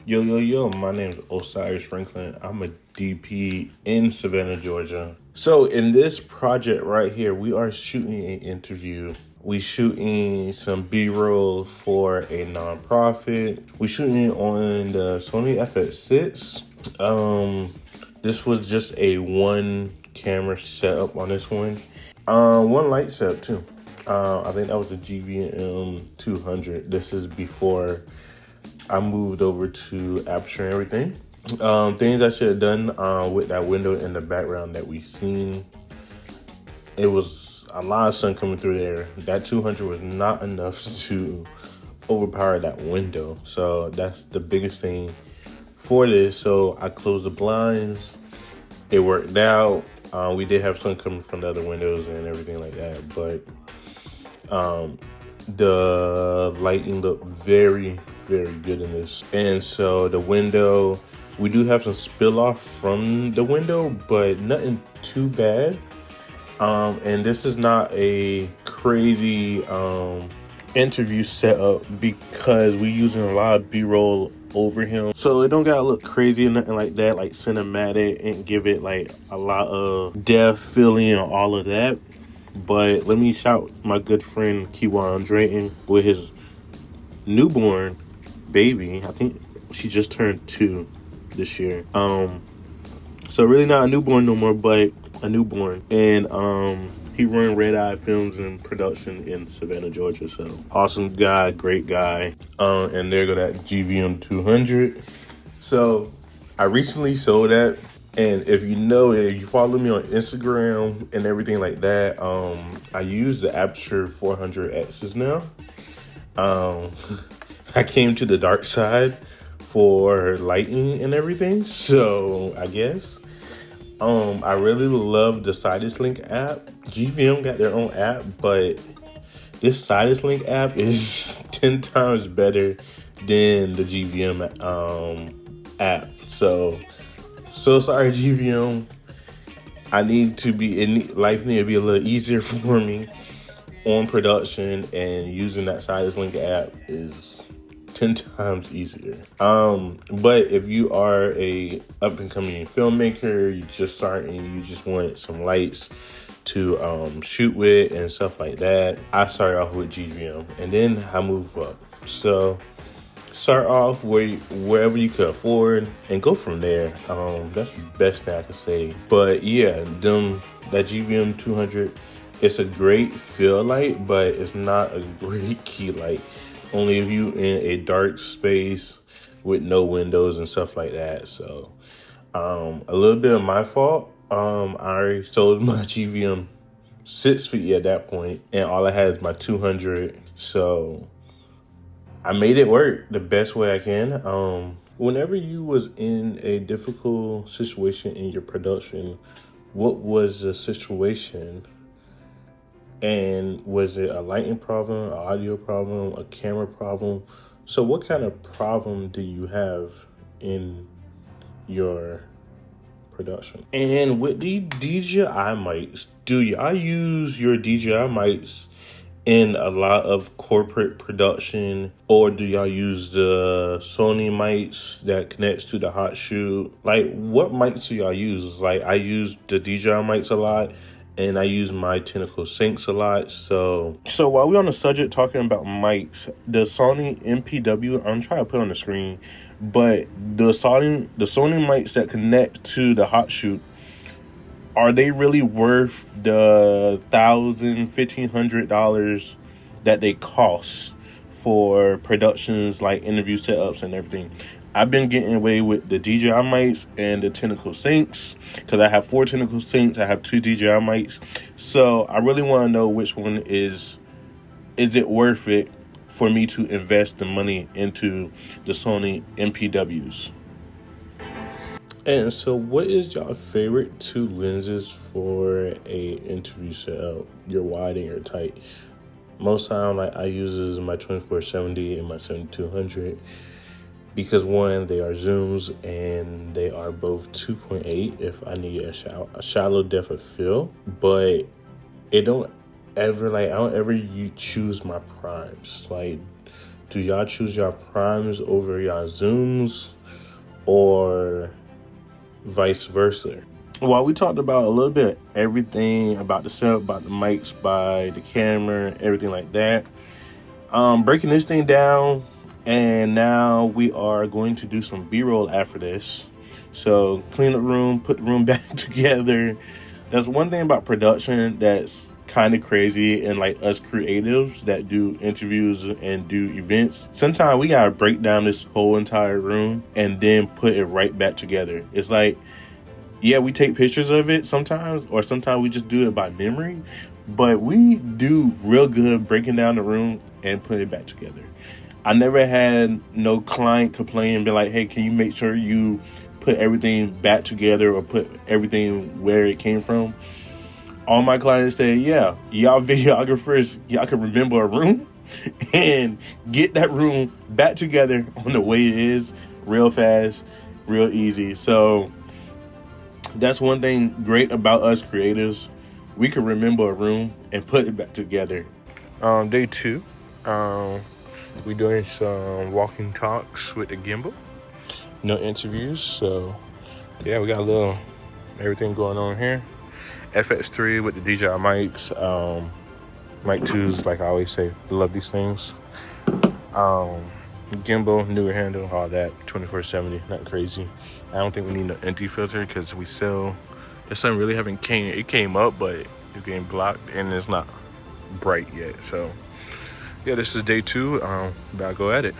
Yo, yo, yo, my name is Osiris Franklin. I'm a DP in Savannah, Georgia. So in this project right here, we are shooting an interview. We shooting some B-roll for a nonprofit. We shooting on the Sony FX6. This was just a one camera setup on this one. One light setup too. I think that was the GVM 200. This is before I moved over to Aperture and everything. Things I should have done with that window in the background that we seen. It was a lot of sun coming through there. That 200 was not enough to overpower that window. So that's the biggest thing for this. So I closed the blinds. It worked out. We did have sun coming from the other windows and everything like that. But the lighting looked very, very good in this. And so the window, we do have some spill off from the window, but nothing too bad. And this is not a crazy interview setup because we're using a lot of B-roll over him. So it don't gotta look crazy or nothing like that, like cinematic, and give it like a lot of depth, feeling, and all of that. But let me shout my good friend Kiwan Drayton with his newborn baby. I think she just turned 2 this year. So really not a newborn no more, but a newborn. And he run Red Eye Films and Production in Savannah, Georgia. So awesome guy, great guy. And there go that GVM 200. So I recently sold that. And if you follow me on Instagram and everything like that, I use the Aperture 400Xs now. I came to the dark side for lighting and everything. So I guess I really love the Sidus Link app. GVM got their own app, but this Sidus Link app is 10 times better than the GVM app. So sorry, GVM. Life need to be a little easier for me on production, and using that Sidus Link app is 10 times easier. But if you are a up and coming filmmaker, you just starting, you just want some lights to shoot with and stuff like that, I started off with GVM and then I move up. So start off wherever you could afford and go from there. That's the best thing I could say. But yeah, that GVM 200, it's a great fill light, but it's not a great key light. Only if you in a dark space with no windows and stuff like that. So a little bit of my fault. I already sold my GVM 650 at that point, and all I had is my 200. So I made it work the best way I can. Whenever you was in a difficult situation in your production, what was the situation? And was it a lighting problem, an audio problem, a camera problem? So what kind of problem do you have in your production? And with the DJI mics, do y'all use your DJI mics in a lot of corporate production, or do y'all use the Sony mics that connects to the hot shoe? Like, what mics do y'all use? Like, I use the DJI mics a lot, and I use my Tentacle Syncs a lot. So while we're on the subject talking about mics, the Sony MPW, I'm trying to put on the screen, but the Sony mics that connect to the hot shoot, are they really worth the $1,000-$1,500 that they cost for productions like interview setups and everything? I've been getting away with the DJI mics and the Tentacle Syncs because I have 4 Tentacle Syncs. I have 2 DJI mics. So I really want to know which one is it worth it for me to invest the money into the Sony MPWs? And so what is your favorite 2 lenses for a interview setup, your wide and your tight? Most time, like, I use my 24-70 and my 7200 because, one, they are zooms and they are both 2.8 if I need a shallow depth of field. But I don't ever choose my primes. Like, Do y'all choose your primes over your zooms or vice versa? Well, we talked about a little bit everything about the setup, about the mics, by the camera, everything like that. Breaking this thing down, and now we are going to do some B-roll after this. So clean the room, put the room back together. That's one thing about production that's kind of crazy, and like us creatives that do interviews and do events, sometimes we gotta break down this whole entire room and then put it right back together. It's like, yeah, we take pictures of it sometimes, or sometimes we just do it by memory, but we do real good breaking down the room and putting it back together. I never had no client complain and be like, hey, can you make sure you put everything back together or put everything where it came from? All my clients say, yeah, y'all videographers, y'all can remember a room and get that room back together on the way it is real fast, real easy. So that's one thing great about us creators. We can remember a room and put it back together. Day 2, we doing some walking talks with the gimbal. No interviews, so yeah, we got a little everything going on here. FX3 with the DJI mics, mic 2s, like I always say, love these things. Gimbal, newer handle, all that, 2470, not crazy. I don't think we need an ND filter because we still, the sun really haven't came up, but it's getting blocked and it's not bright yet. So yeah, this is day 2. About to go at it.